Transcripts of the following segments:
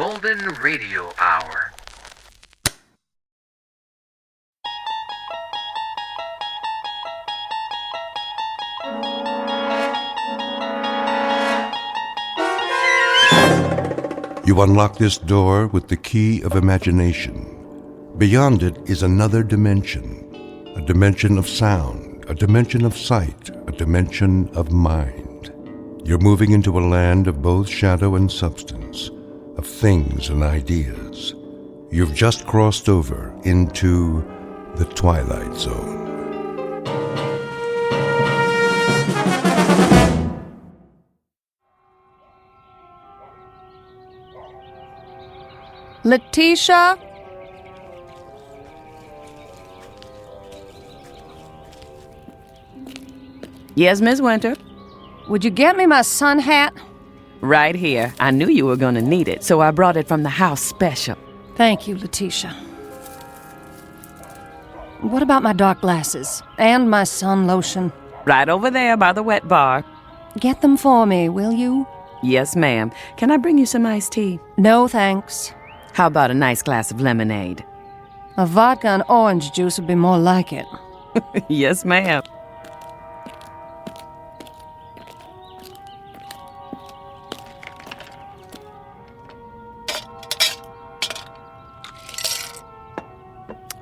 Golden Radio Hour. You unlock this door with the key of imagination. Beyond it is another dimension, a dimension of sound, a dimension of sight, a dimension of mind. You're moving into a land of both shadow and substance, of things and ideas. You've just crossed over into the Twilight Zone. Letitia? Yes, Miss Winter? Would you get me my sun hat? Right here. I knew you were going to need it, so I brought it from the house special. Thank you, Letitia. What about my dark glasses and my sun lotion? Right over there by the wet bar. Get them for me, will you? Yes, ma'am. Can I bring you some iced tea? No, thanks. How about a nice glass of lemonade? A vodka and orange juice would be more like it. Yes, ma'am.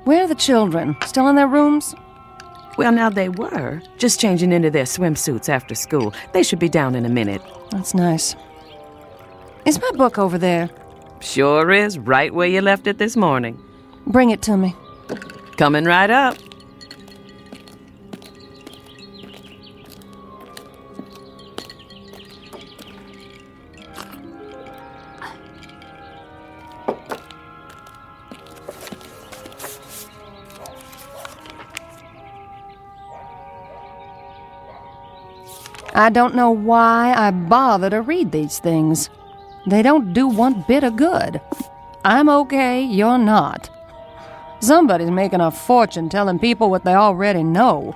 Where are the children? Still in their rooms? Well, now they were. Just changing into their swimsuits after school. They should be down in a minute. That's nice. Is my book over there? Sure is, right where you left it this morning. Bring it to me. Coming right up. I don't know why I bother to read these things. They don't do one bit of good. I'm okay, you're not. Somebody's making a fortune telling people what they already know.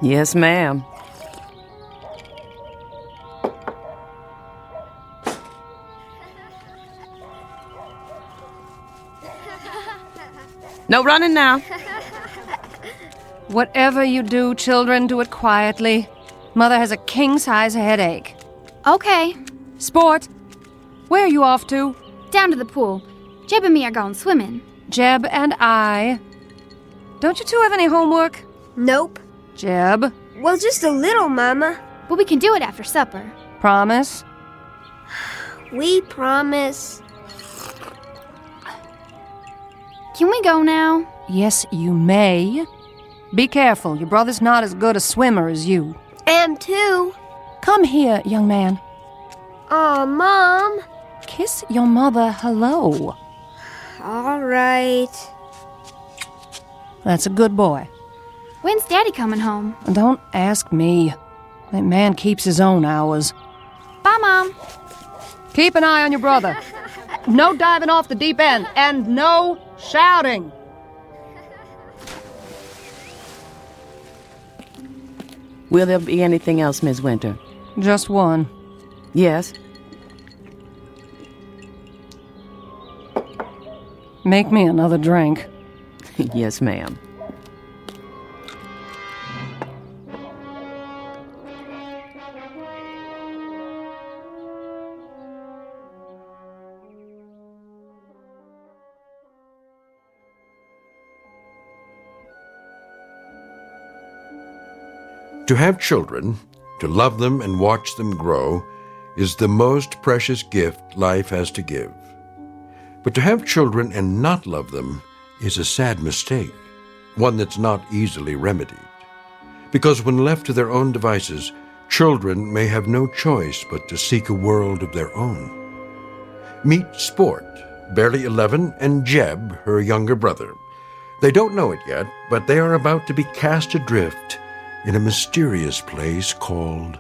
Yes, ma'am. No running now. Whatever you do, children, do it quietly. Mother has a king-size headache. Okay. Sport, where are you off to? Down to the pool. Jeb and me are going swimming. Jeb and I. Don't you two have any homework? Nope. Jeb, Well, just a little, Mama. But we can do it after supper. promise? We promise. Can we go now? Yes, you may. Be careful, your brother's not as good a swimmer as you. And two. Come here, young man. Aw, Mom. Kiss your mother hello. All right. That's a good boy. When's Daddy coming home? Don't ask me. That man keeps his own hours. Bye, Mom. Keep an eye on your brother. No diving off the deep end, and no shouting. Will there be anything else, Miss Winter? Just one. Yes. Make me another drink. Yes, ma'am. To have children, to love them and watch them grow, is the most precious gift life has to give. But to have children and not love them is a sad mistake, one that's not easily remedied. Because when left to their own devices, children may have no choice but to seek a world of their own. Meet Sport, barely 11, and Jeb, her younger brother. They don't know it yet, but they are about to be cast adrift in a mysterious place called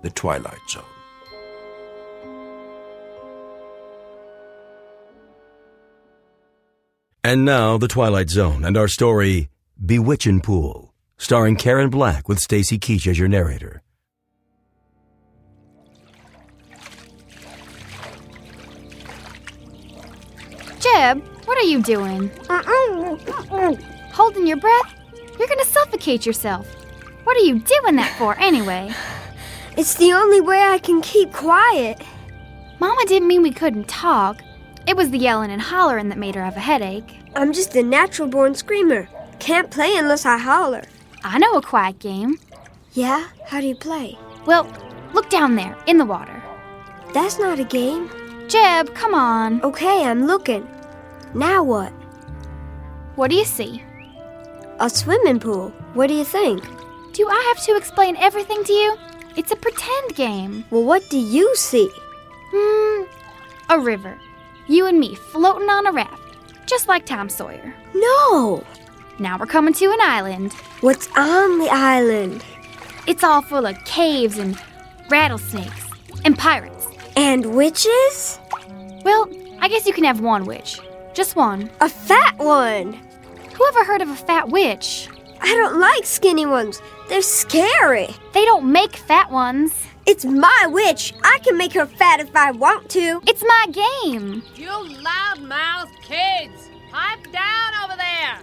the Twilight Zone. And now, The Twilight Zone and our story, Bewitching Pool, starring Karen Black with Stacy Keach as your narrator. Jeb, what are you doing? Holding your breath? You're gonna suffocate yourself. What are you doing that for, anyway? It's the only way I can keep quiet. Mama didn't mean we couldn't talk. It was the yelling and hollering that made her have a headache. I'm just a natural-born screamer. Can't play unless I holler. I know a quiet game. Yeah? How do you play? Well, look down there, in the water. That's not a game. Jeb, come on. Okay, I'm looking. Now what? What do you see? A swimming pool. What do you think? Do I have to explain everything to you? It's a pretend game. Well, what do you see? A river. You and me floating on a raft, just like Tom Sawyer. No! Now we're coming to an island. What's on the island? It's all full of caves and rattlesnakes and pirates. And witches? Well, I guess you can have one witch. Just one. A fat one! Who ever heard of a fat witch? I don't like skinny ones. They're scary. They don't make fat ones. It's my witch. I can make her fat if I want to. It's my game. You loud-mouthed kids! Pipe down over there!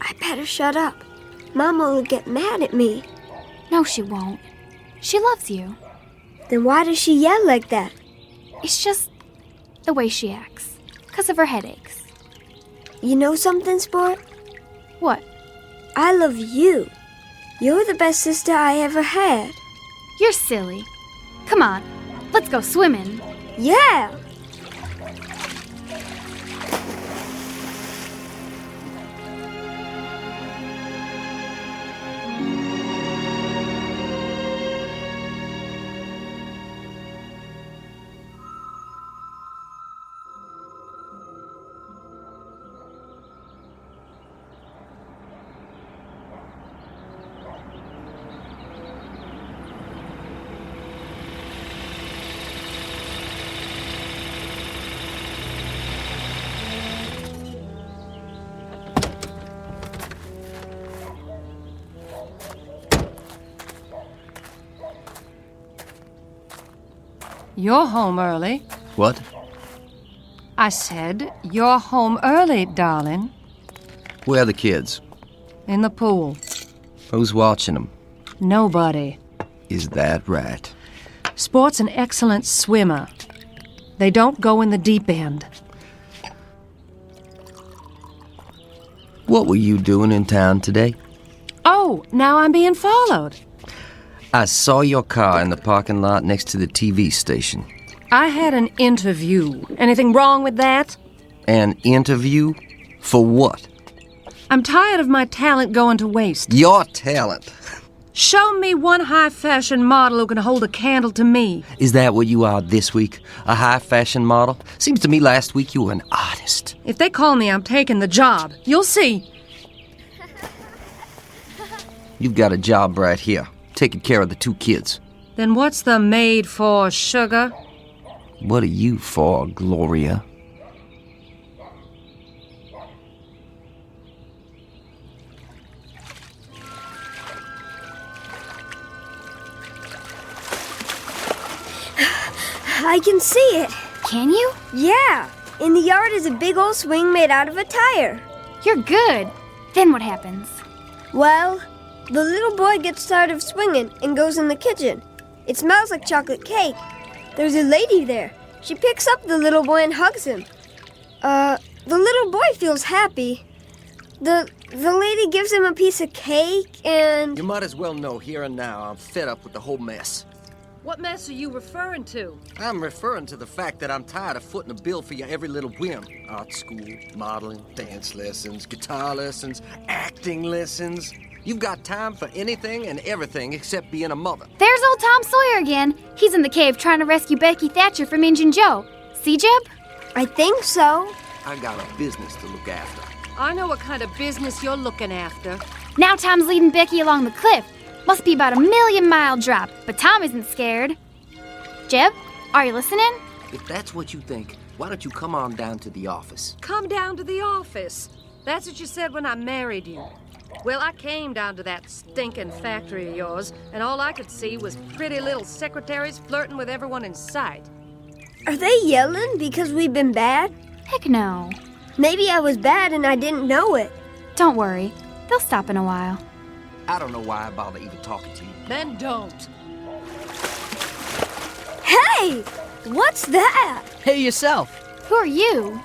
I better shut up. Mama will get mad at me. No, she won't. She loves you. Then why does she yell like that? It's just the way she acts. 'Cause of her headaches. You know something, Sport? What? I love you. You're the best sister I ever had. You're silly. Come on, let's go swimming. Yeah! You're home early. What? I said, you're home early, darling. Where are the kids? In the pool. Who's watching them? Nobody. Is that right? Sport's an excellent swimmer. They don't go in the deep end. What were you doing in town today? Oh, now I'm being followed. I saw your car in the parking lot next to the TV station. I had an interview. Anything wrong with that? An interview? For what? I'm tired of my talent going to waste. Your talent. Show me one high-fashion model who can hold a candle to me. Is that what you are this week? A high-fashion model? Seems to me last week you were an artist. If they call me, I'm taking the job. You'll see. You've got a job right here, taking care of the two kids. Then what's the maid for, sugar? What are you for, Gloria? I can see it. Can you? Yeah. In the yard is a big old swing made out of a tire. You're good. Then what happens? Well, the little boy gets tired of swinging and goes in the kitchen. It smells like chocolate cake. There's a lady there. She picks up the little boy and hugs him. The little boy feels happy. The lady gives him a piece of cake and... You might as well know here and now I'm fed up with the whole mess. What mess are you referring to? I'm referring to the fact that I'm tired of footing a bill for your every little whim. Art school, modeling, dance lessons, guitar lessons, acting lessons. You've got time for anything and everything except being a mother. There's old Tom Sawyer again. He's in the cave trying to rescue Becky Thatcher from Injun Joe. See, Jeb? I think so. I got a business to look after. I know what kind of business you're looking after. Now Tom's leading Becky along the cliff. Must be about a 1,000,000-mile drop, but Tom isn't scared. Jeb, are you listening? If that's what you think, why don't you come on down to the office? Come down to the office. That's what you said when I married you. Well, I came down to that stinking factory of yours, and all I could see was pretty little secretaries flirting with everyone in sight. Are they yelling because we've been bad? Heck no. Maybe I was bad and I didn't know it. Don't worry. They'll stop in a while. I don't know why I bother even talking to you. Then don't. Hey! What's that? Hey yourself. Who are you?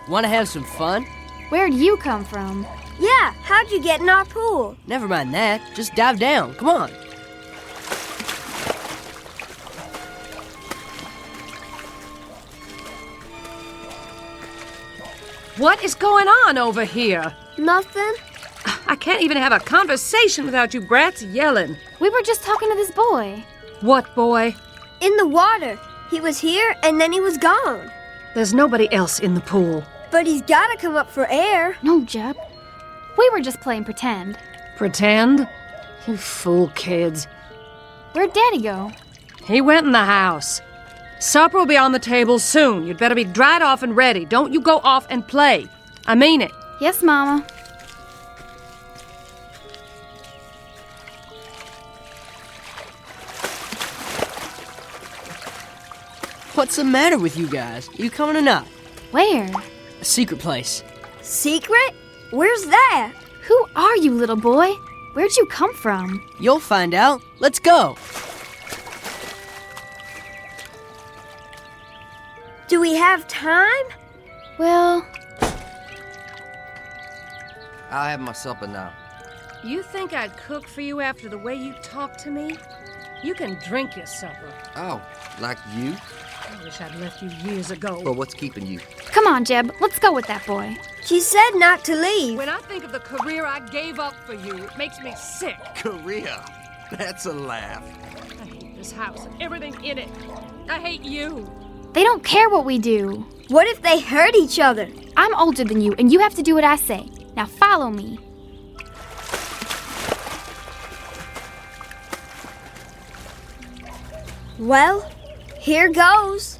Want to have some fun? Where'd you come from? Yeah, how'd you get in our pool? Never mind that. Just dive down. Come on. What is going on over here? Nothing? I can't even have a conversation without you brats yelling. We were just talking to this boy. What boy? In the water. He was here and then he was gone. There's nobody else in the pool. But he's gotta come up for air. No, Jeb. We were just playing pretend. Pretend? You fool kids. Where'd Daddy go? He went in the house. Supper will be on the table soon. You'd better be dried off and ready. Don't you go off and play. I mean it. Yes, Mama. What's the matter with you guys? You coming or not? Where? A secret place. Secret? Where's that? Who are you, little boy? Where'd you come from? You'll find out. Let's go. Do we have time? Well, I'll have my supper now. You think I'd cook for you after the way you talk to me? You can drink your supper. Oh, like you? I wish I'd left you years ago. Well, what's keeping you? come on, Jeb. Let's go with that boy. She said not to leave. When I think of the career I gave up for you, it makes me sick. Korea. That's a laugh. I hate this house and everything in it. I hate you. They don't care what we do. What if they hurt each other? I'm older than you, and you have to do what I say. Now follow me. Well, here goes.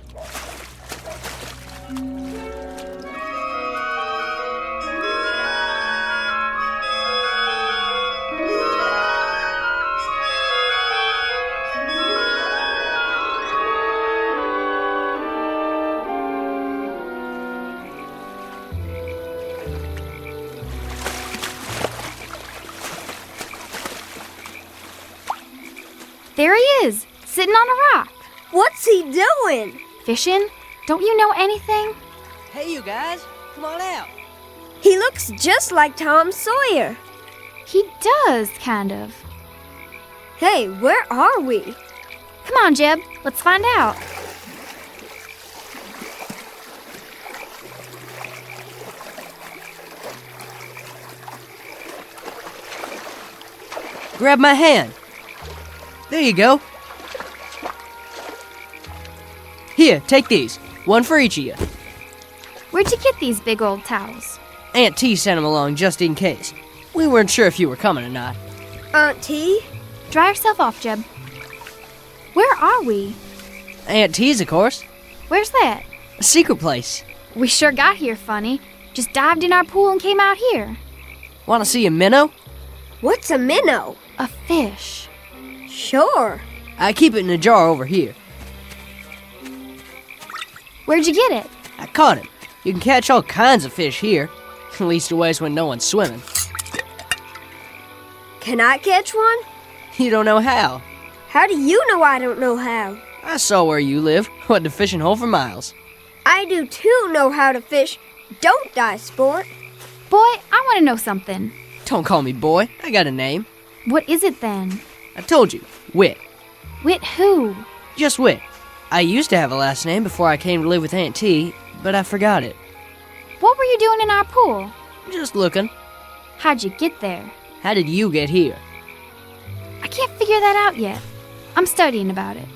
There he is, sitting on a rock. What's he doing? Fishing? Don't you know anything? Hey, you guys. Come on out. He looks just like Tom Sawyer. He does, kind of. Hey, where are we? Come on, Jeb. Let's find out. Grab my hand. There you go. Here, take these. One for each of you. Where'd you get these big old towels? Aunt T sent them along just in case. We weren't sure if you were coming or not. Aunt T? Dry yourself off, Jeb. Where are we? Aunt T's, of course. Where's that? A secret place. We sure got here funny. Just dived in our pool and came out here. Want to see a minnow? What's a minnow? A fish. Sure. I keep it in a jar over here. Where'd you get it? I caught him. You can catch all kinds of fish here. At least always when no one's swimming. Can I catch one? You don't know how. How do you know I don't know how? I saw where you live. Went to fishing hole for miles. I do too know how to fish. Don't die, sport. Boy, I want to know something. Don't call me boy. I got a name. What is it then? I told you. Wit. Wit who? Just Wit. I used to have a last name before I came to live with Aunt T, but I forgot it. What were you doing in our pool? Just looking. How'd you get there? How did you get here? I can't figure that out yet. I'm studying about it.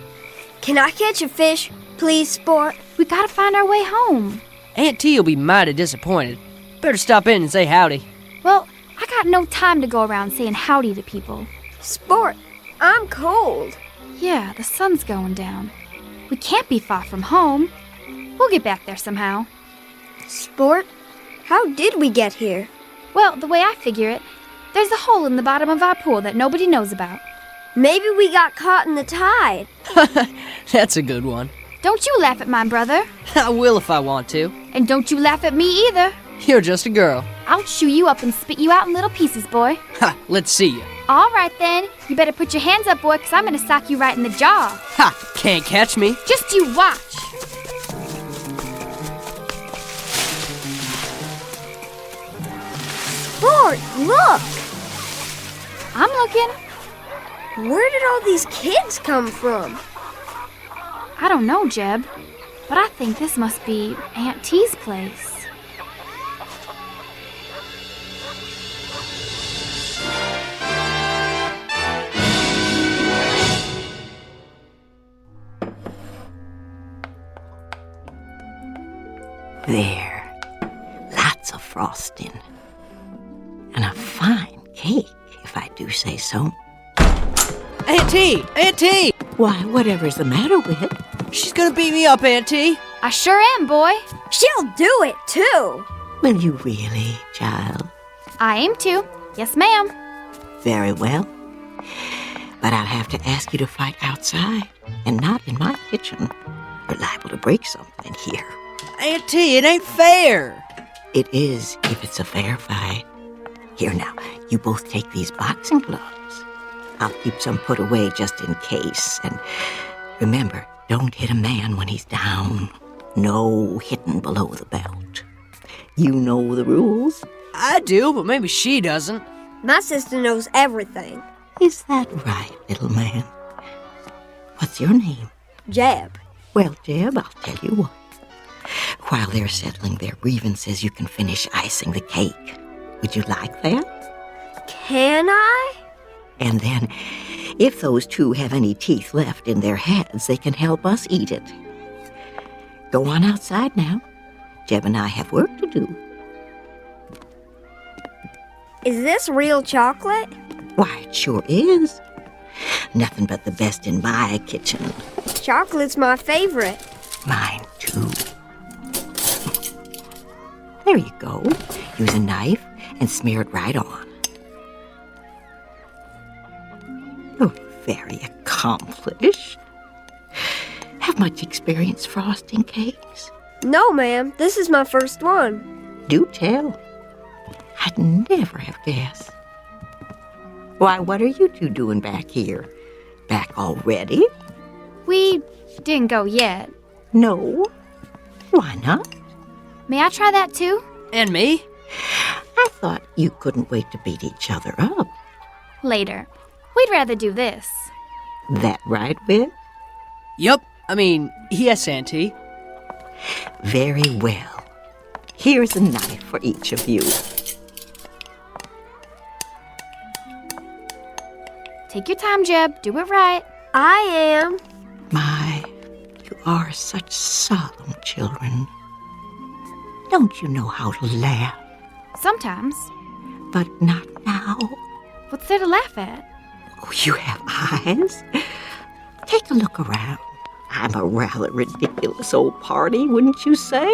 Can I catch a fish, please, sport? We gotta find our way home. Aunt T will be mighty disappointed. Better stop in and say howdy. Well, I got no time to go around saying howdy to people. Sport, I'm cold. Yeah, the sun's going down. We can't be far from home. We'll get back there somehow. Sport, how did we get here? Well, the way I figure it, there's a hole in the bottom of our pool that nobody knows about. Maybe we got caught in the tide. That's a good one. Don't you laugh at my brother. I will if I want to. And don't you laugh at me either. You're just a girl. I'll chew you up and spit you out in little pieces, boy. Ha, let's see you. All right, then. You better put your hands up, boy, because I'm going to sock you right in the jaw. Ha, can't catch me. Just you watch. Lord, look! I'm looking. Where did all these kids come from? I don't know, Jeb, but I think this must be Aunt T's place. There. Lots of frosting. And a fine cake, if I do say so. Aunt T! Aunt T! Why, whatever's the matter with it? She's gonna beat me up, Aunt T. I sure am, boy. She'll do it, too. Will you really, child? I aim to. Yes, ma'am. Very well. But I'll have to ask you to fight outside and not in my kitchen. You're liable to break something here. Aunt T, it ain't fair. It is if it's a fair fight. Here now, you both take these boxing gloves. I'll keep some put away just in case. And remember, don't hit a man when he's down. No hitting below the belt. You know the rules. I do, but maybe she doesn't. My sister knows everything. Is that right, little man? What's your name? Jeb. Well, Jeb, I'll tell you what. While they're settling their grievances, you can finish icing the cake. Would you like that? Can I? And then, if those two have any teeth left in their heads, they can help us eat it. Go on outside now. Jeb and I have work to do. Is this real chocolate? Why, it sure is. Nothing but the best in my kitchen. Chocolate's my favorite. Mine, too. There you go. Use a knife and smear it right on. You're very accomplished. Have much experience frosting cakes? No, ma'am. This is my first one. Do tell. I'd never have guessed. Why, what are you two doing back here? Back already? We didn't go yet. No. Why not? May I try that too? And me? I thought you couldn't wait to beat each other up. Later. We'd rather do this. That right, Whit? Yup. I mean, yes, Auntie. Very well. Here's a knife for each of you. Take your time, Jeb. Do it right. I am. My, you are such solemn children. Don't you know how to laugh? Sometimes. But not now. What's there to laugh at? Oh, you have eyes? Take a look around. I'm a rather ridiculous old party, wouldn't you say?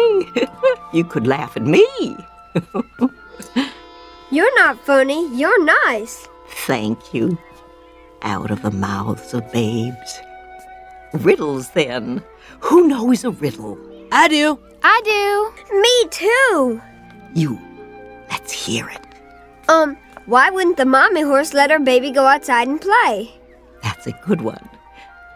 You could laugh at me. You're not funny. You're nice. Thank you. Out of the mouths of babes. Riddles, then. Who knows a riddle? I do. I do. Me too. You. Let's hear it. Why wouldn't the mommy horse let her baby go outside and play? That's a good one.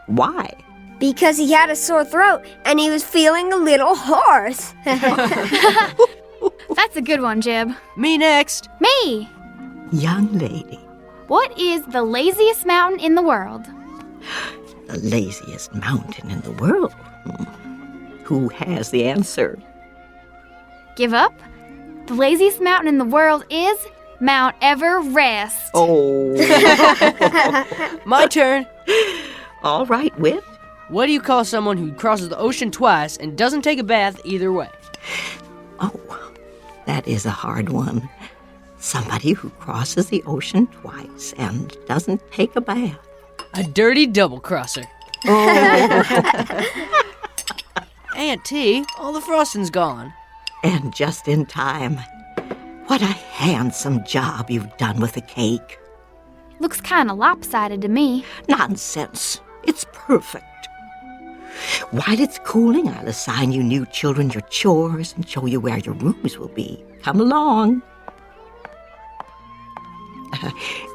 Why? Because he had a sore throat and he was feeling a little hoarse. That's a good one, Jeb. Me next. Me. Young lady. What is the laziest mountain in the world? The laziest mountain in the world. Who has the answer? Give up? The laziest mountain in the world is Mount Everest. Oh. My turn. All right, Whit. What do you call someone who crosses the ocean twice and doesn't take a bath either way? Oh, that is a hard one. Somebody who crosses the ocean twice and doesn't take a bath. A dirty double-crosser. Oh. Aunt T, all the frosting's gone. And just in time. What a handsome job you've done with the cake. Looks kind of lopsided to me. Nonsense. It's perfect. While it's cooling, I'll assign you new children your chores and show you where your rooms will be. Come along.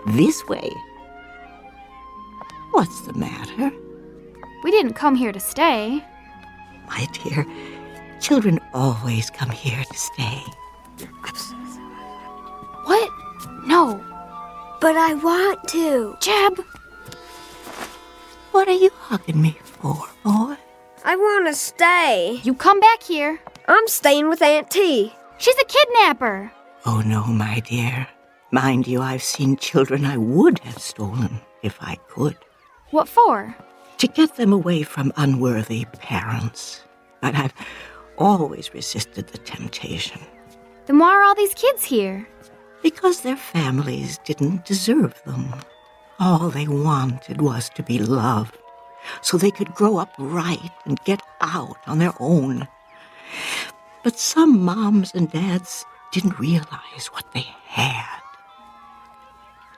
This way. What's the matter? We didn't come here to stay. My dear, children always come here to stay. What? No. But I want to. Jeb! What are you hugging me for, boy? I want to stay. You come back here. I'm staying with Aunt T. She's a kidnapper. Oh, no, my dear. Mind you, I've seen children I would have stolen if I could. What for? To get them away from unworthy parents. But I've always resisted the temptation. Then why are all these kids here? Because their families didn't deserve them. All they wanted was to be loved, so they could grow up right and get out on their own. But some moms and dads didn't realize what they had.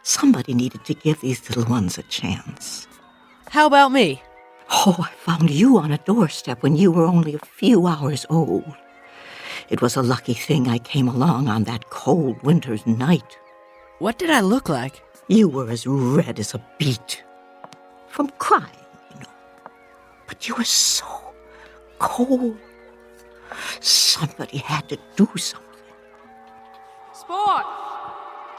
Somebody needed to give these little ones a chance. How about me? Oh, I found you on a doorstep when you were only a few hours old. It was a lucky thing I came along on that cold winter's night. What did I look like? You were as red as a beet. From crying, you know. But you were so cold. Somebody had to do something. Sport!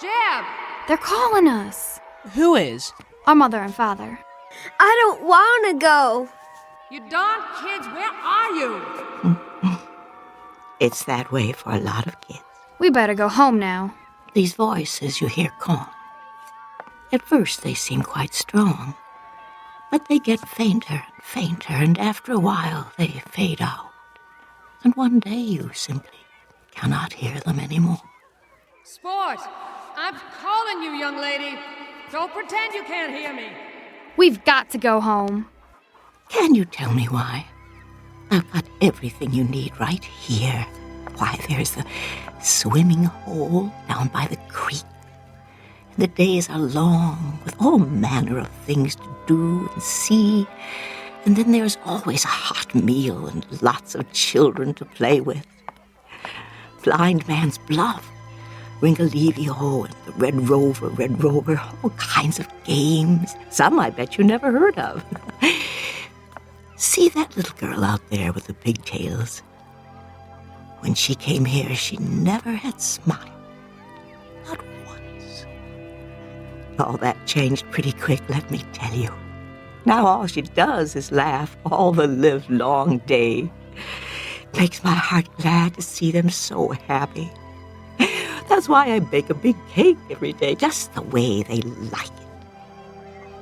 Jeb! They're calling us. Who is? Our mother and father. I don't want to go. You darn kids, where are you? It's that way for a lot of kids. We better go home now. These voices you hear calling. At first they seem quite strong, but they get fainter and fainter, and after a while they fade out. And one day you simply cannot hear them anymore. Sport! I'm calling you, young lady. Don't pretend you can't hear me. We've got to go home. Can you tell me why? I've got everything you need right here. Why, there's the swimming hole down by the creek. And the days are long, with all manner of things to do and see. And then there's always a hot meal and lots of children to play with. Blind Man's Bluff, Ringalivio and the Red Rover, all kinds of games. Some I bet you never heard of. See that little girl out there with the pigtails? When she came here, she never had smiled. Not once. All that changed pretty quick, let me tell you. Now all she does is laugh all the livelong day. Makes my heart glad to see them so happy. That's why I bake a big cake every day, just the way they like it.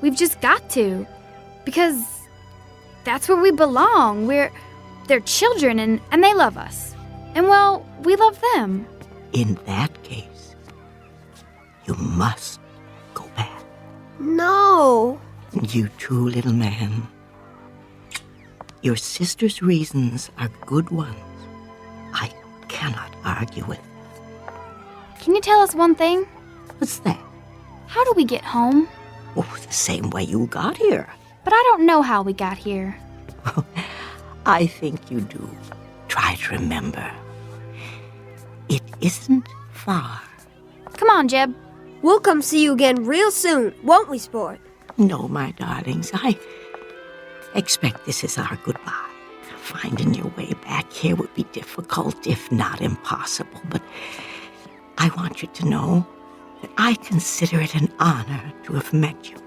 We've just got to. Because that's where we belong. They're children and they love us. And well, we love them. In that case, you must go back. No. You too, little man. Your sister's reasons are good ones. I cannot argue with them. Can you tell us one thing? What's that? How do we get home? Oh, the same way you got here. But I don't know how we got here. I think you do. Try to remember. It isn't far. Come on, Jeb. We'll come see you again real soon, won't we, Sport? No, my darlings, I expect this is our goodbye. Finding your way back here would be difficult, if not impossible, but I want you to know that I consider it an honor to have met you,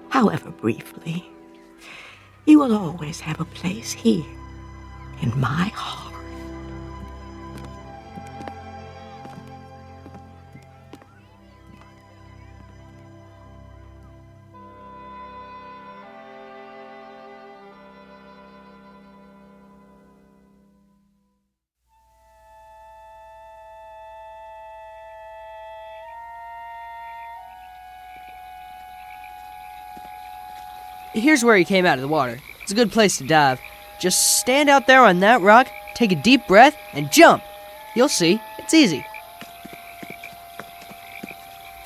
however briefly. You will always have a place here, in my heart. Here's where he came out of the water. It's a good place to dive. Just stand out there on that rock, take a deep breath, and jump. You'll see. It's easy.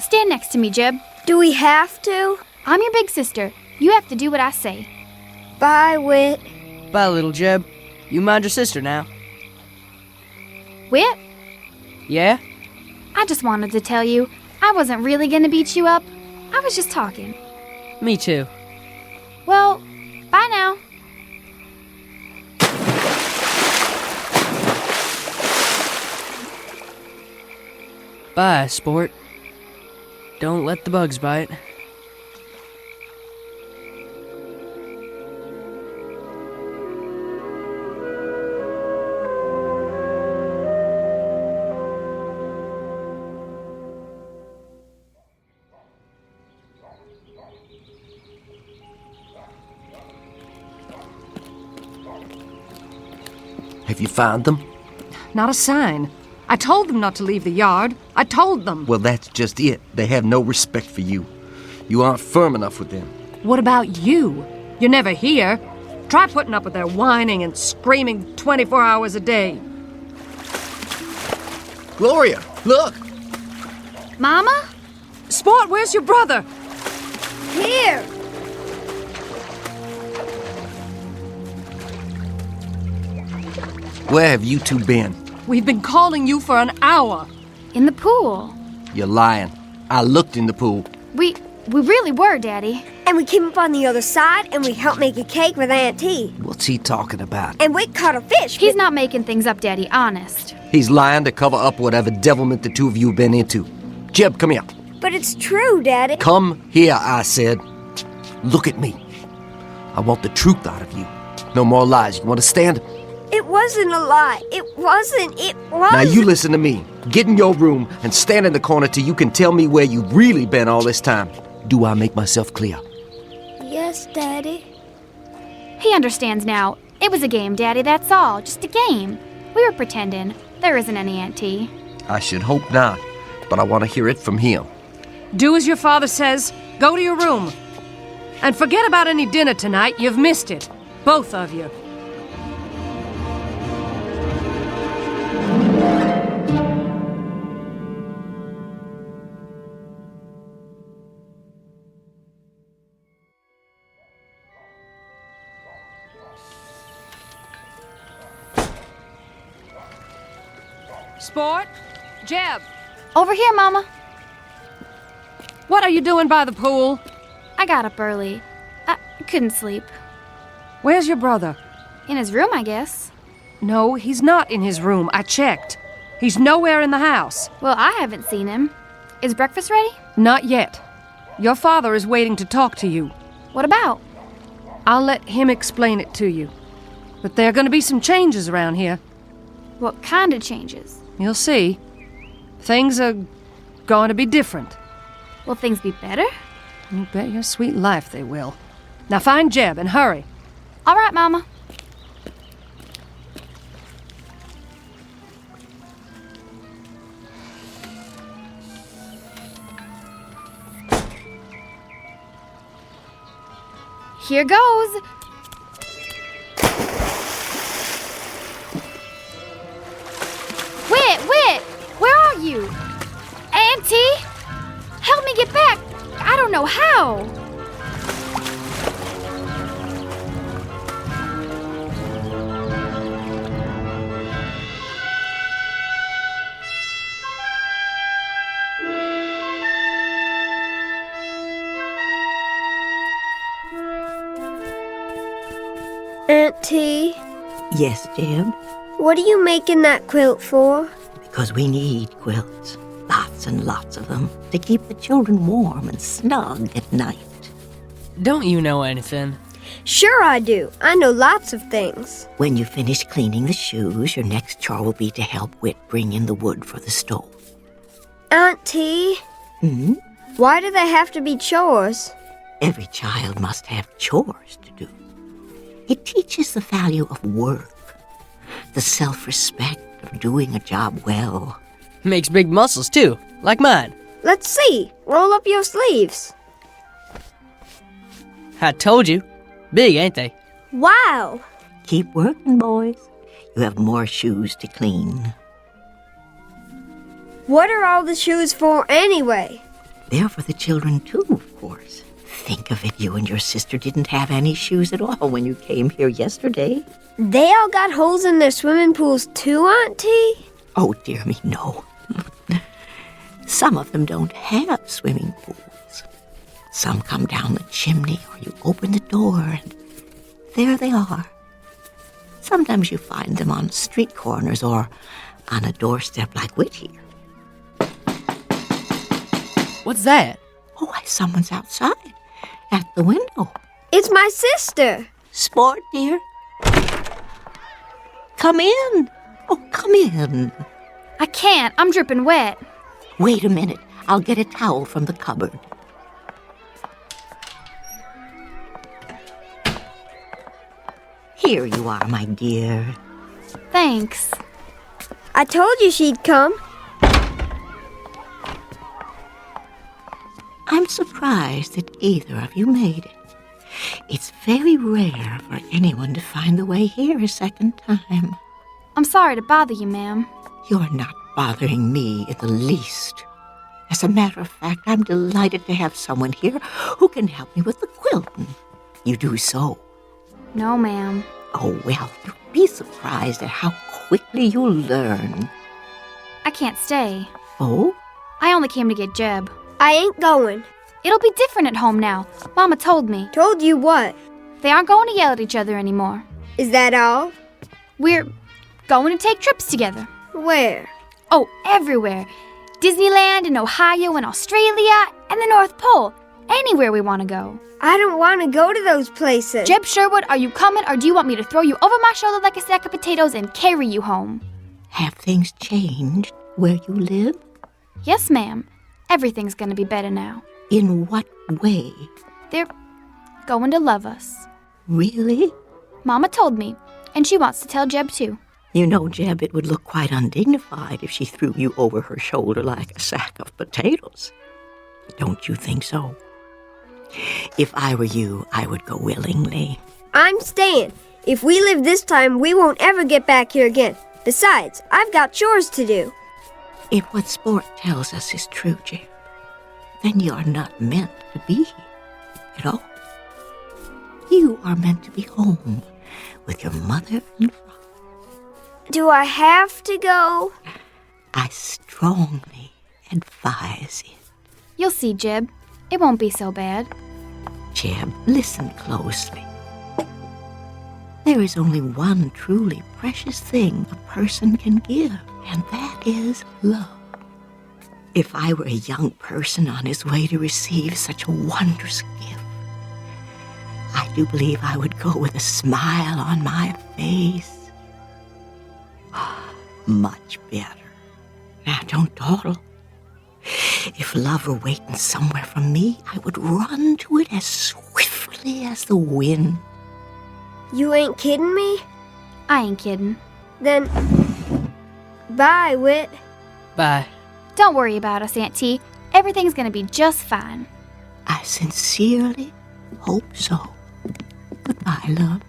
Stand next to me, Jeb. Do we have to? I'm your big sister. You have to do what I say. Bye, Wit. Bye, little Jeb. You mind your sister now. Whit, Yeah? I just wanted to tell you, I wasn't really gonna beat you up. I was just talking. Me too. Well, bye now. Bye, sport. Don't let the bugs bite. Have you found them? Not a sign. I told them not to leave the yard. I told them. Well, that's just it. They have no respect for you. You aren't firm enough with them. What about you? You're never here. Try putting up with their whining and screaming 24 hours a day. Gloria, look! Mama? Sport, where's your brother? Here! Where have you two been? We've been calling you for an hour. In the pool. You're lying. I looked in the pool. We really were, Daddy. And we came up on the other side and we helped make a cake with Aunt T. What's he talking about? And we caught a fish. He's not making things up, Daddy, honest. He's lying to cover up whatever devilment the two of you have been into. Jeb, come here. But it's true, Daddy. Come here, I said. Look at me. I want the truth out of you. No more lies. You understand? It wasn't a lie. It wasn't. It was. Now you listen to me. Get in your room and stand in the corner till you can tell me where you've really been all this time. Do I make myself clear? Yes, Daddy. He understands now. It was a game, Daddy, that's all. Just a game. We were pretending. There isn't any Aunt T. I should hope not, but I want to hear it from him. Do as your father says. Go to your room. And forget about any dinner tonight. You've missed it. Both of you. Sport? Jeb? Over here, Mama. What are you doing by the pool? I got up early. I couldn't sleep. Where's your brother? In his room, I guess. No, he's not in his room. I checked. He's nowhere in the house. Well, I haven't seen him. Is breakfast ready? Not yet. Your father is waiting to talk to you. What about? I'll let him explain it to you. But there are going to be some changes around here. What kind of changes? You'll see. Things are going to be different. Will things be better? You bet your sweet life they will. Now find Jeb and hurry. All right, Mama. Here goes. Whit, where are you? Auntie? Help me get back. I don't know how. Aunt T, Yes, Jeb? what are you making that quilt for? Because we need quilts. Lots and lots of them. To keep the children warm and snug at night. Don't you know anything? Sure I do. I know lots of things. When you finish cleaning the shoes, your next chore will be to help Whit bring in the wood for the stove. Aunt T, Hmm? why do they have to be chores? Every child must have chores to do. It teaches the value of work, the self-respect of doing a job well. Makes big muscles, too, like mine. Let's see. Roll up your sleeves. I told you. Big, ain't they? Wow. Keep working, boys. You have more shoes to clean. What are all the shoes for anyway? They're for the children, too, of course. think of it, you and your sister didn't have any shoes at all when you came here yesterday. They all got holes in their swimming pools too, Auntie? Oh, dear me, no. Some of them don't have swimming pools. Some come down the chimney, or you open the door, and there they are. Sometimes you find them on street corners or on a doorstep like Whittier. What's that? Oh, why, someone's outside at the window. It's my sister. Sport, dear. Come in. Oh, come in. I can't. I'm dripping wet. Wait a minute. I'll get a towel from the cupboard. Here you are, my dear. Thanks. I told you she'd come. I'm surprised that either of you made it. It's very rare for anyone to find the way here a second time. I'm sorry to bother you, ma'am. You're not bothering me in the least. As a matter of fact, I'm delighted to have someone here who can help me with the quilting. You do so. No, ma'am. Oh, well, you'll be surprised at how quickly you'll learn. I can't stay. Oh? I only came to get Jeb. I ain't going. It'll be different at home now. Mama told me. Told you what? They aren't going to yell at each other anymore. Is that all? We're going to take trips together. Where? Oh, everywhere. Disneyland and Ohio and Australia and the North Pole. Anywhere we want to go. I don't want to go to those places. Jeb Sherwood, are you coming, or do you want me to throw you over my shoulder like a sack of potatoes and carry you home? Have things changed where you live? Yes, ma'am. Everything's going to be better now. In what way? They're going to love us. Really? Mama told me, and she wants to tell Jeb too. You know, Jeb, it would look quite undignified if she threw you over her shoulder like a sack of potatoes. Don't you think so? If I were you, I would go willingly. I'm staying. If we live this time, we won't ever get back here again. Besides, I've got chores to do. If what Sport tells us is true, Jeb, then you're not meant to be here at all. You are meant to be home with your mother and father. Do I have to go? I strongly advise it. You'll see, Jeb. It won't be so bad. Jeb, listen closely. There is only one truly precious thing a person can give, and that is love. If I were a young person on his way to receive such a wondrous gift, I do believe I would go with a smile on my face. Much better. Now, don't dawdle. If love were waiting somewhere for me, I would run to it as swiftly as the wind. You ain't kidding me? I ain't kidding. Then, bye, Whit. Bye. Don't worry about us, Aunt T. Everything's gonna be just fine. I sincerely hope so. Goodbye, love.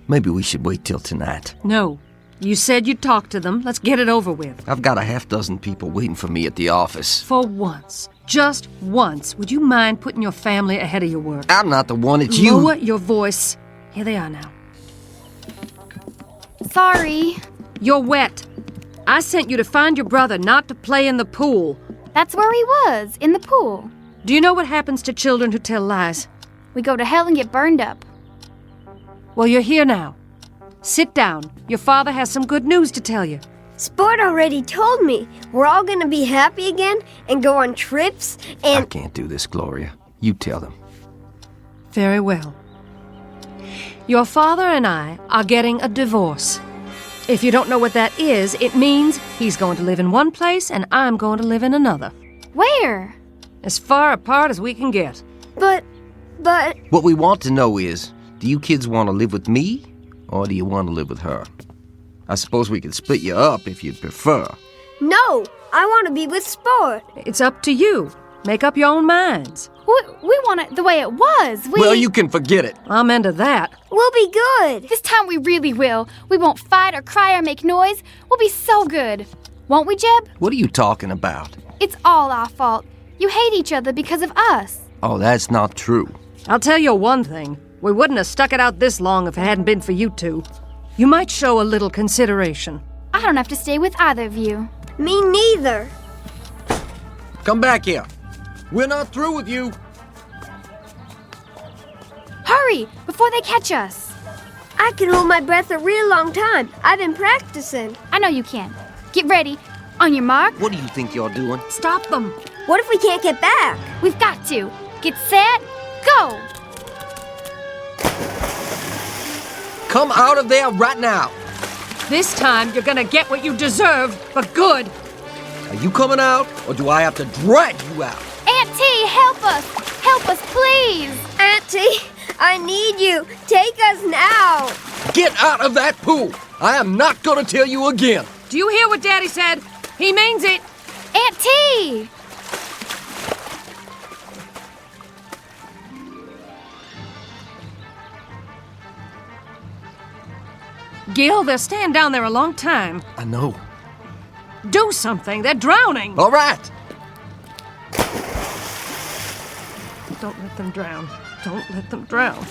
Maybe we should wait till tonight. No. You said you'd talk to them. Let's get it over with. I've got a half-dozen people waiting for me at the office. For once, just once, would you mind putting your family ahead of your work? I'm not the one, it's you. Lower your voice. Here they are now. Sorry. You're wet. I sent you to find your brother, not to play in the pool. That's where he was, in the pool. Do you know what happens to children who tell lies? We go to hell and get burned up. Well, you're here now. Sit down. Your father has some good news to tell you. Sport already told me. We're all gonna be happy again and go on trips and... I can't do this, Gloria. You tell them. Very well. Your father and I are getting a divorce. If you don't know what that is, it means he's going to live in one place and I'm going to live in another. Where? As far apart as we can get. But... What we want to know is, do you kids want to live with me Or do you want to live with her? I suppose we could split you up if you'd prefer. No, I want to be with Sport. It's up to you. Make up your own minds. We want it the way it was. Well, you can forget it. I'm into that. We'll be good. This time we really will. We won't fight or cry or make noise. We'll be so good. Won't we, Jeb? What are you talking about? It's all our fault. You hate each other because of us. Oh, that's not true. I'll tell you one thing. We wouldn't have stuck it out this long if it hadn't been for you two. You might show a little consideration. I don't have to stay with either of you. Me neither. Come back here. We're not through with you. Hurry, before they catch us. I can hold my breath a real long time. I've been practicing. I know you can. Get ready. On your mark. What do you think you're doing? Stop them. What if we can't get back? We've got to. Get set, go. Come out of there right now. This time you're gonna get what you deserve for good. Are you coming out, or do I have to drag you out? Auntie, help us. Help us, please. Auntie, I need you. Take us now. Get out of that pool. I am not going to tell you again. Do you hear what Daddy said? He means it. Auntie! Gil, they're staying down there a long time. I know. Do something. They're drowning. All right. Don't let them drown. Don't let them drown.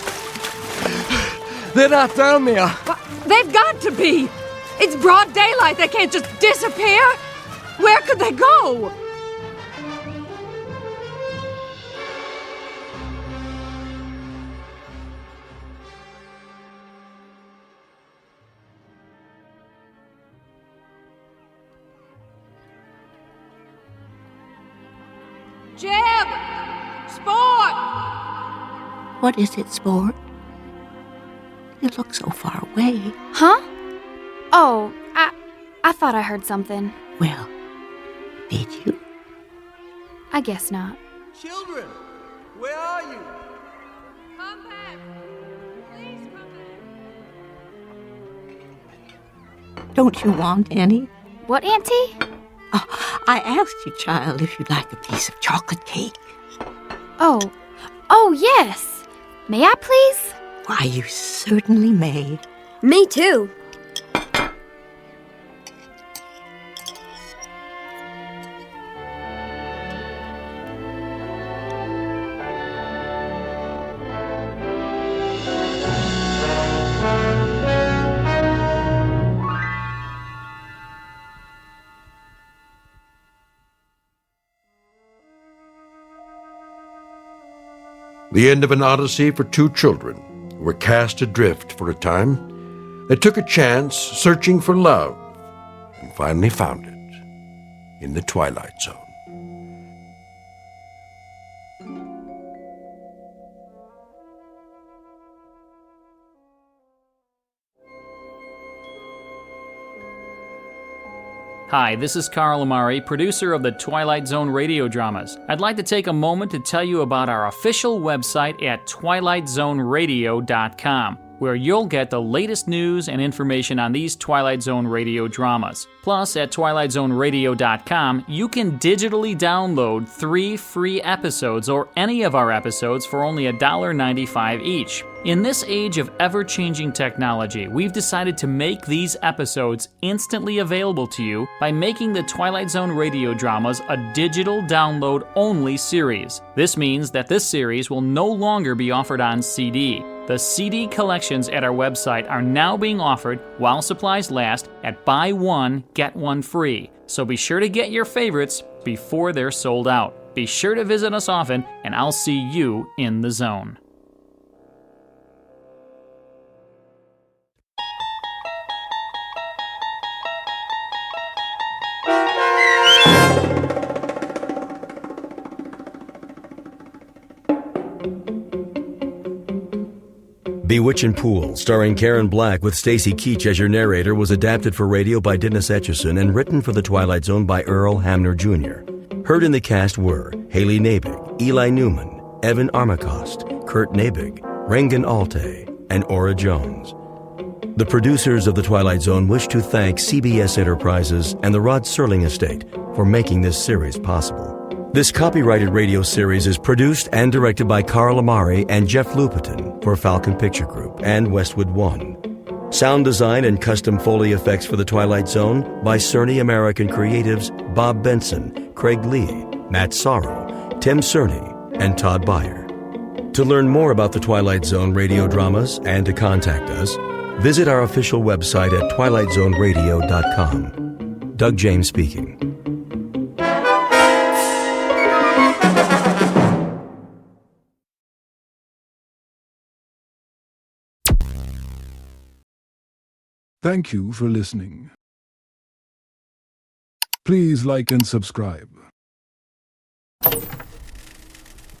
They're not down there. But they've got to be. It's broad daylight. They can't just disappear. Where could they go? Jeb! Sport! What is it, Sport? You look so far away. Huh? Oh, I thought I heard something. Well, did you? I guess not. Children, where are you? Come back. Please come back. Don't you want any? What, Auntie? Oh, I asked you, child, if you'd like a piece of chocolate cake. Oh, yes. May I, please? Why, you certainly may. Me too. The end of an odyssey for two children who were cast adrift for a time. They took a chance searching for love and finally found it in the Twilight Zone. Hi, this is Carl Amari, producer of the Twilight Zone radio dramas. I'd like to take a moment to tell you about our official website at twilightzoneradio.com, where you'll get the latest news and information on these Twilight Zone radio dramas. Plus, at twilightzoneradio.com, you can digitally download 3 free episodes or any of our episodes for only $1.95 each. In this age of ever-changing technology, we've decided to make these episodes instantly available to you by making the Twilight Zone radio dramas a digital download-only series. This means that this series will no longer be offered on CD. The CD collections at our website are now being offered while supplies last at buy one, get one free. So be sure to get your favorites before they're sold out. Be sure to visit us often, and I'll see you in the zone. Bewitching Pool, starring Karen Black with Stacy Keach as your narrator, was adapted for radio by Dennis Etchison and written for The Twilight Zone by Earl Hamner Jr. Heard in the cast were Haley Nabig, Eli Newman, Evan Armacost, Kurt Nabig, Regan Alte, and Ora Jones. The producers of The Twilight Zone wish to thank CBS Enterprises and the Rod Serling Estate for making this series possible. This copyrighted radio series is produced and directed by Carl Amari and Jeff Lupetin for Falcon Picture Group and Westwood One. Sound design and custom Foley effects for The Twilight Zone by Cerny American Creatives Bob Benson, Craig Lee, Matt Sorrow, Tim Cerny, and Todd Beyer. To learn more about The Twilight Zone radio dramas and to contact us, visit our official website at twilightzoneradio.com. Doug James speaking. Thank you for listening. Please like and subscribe.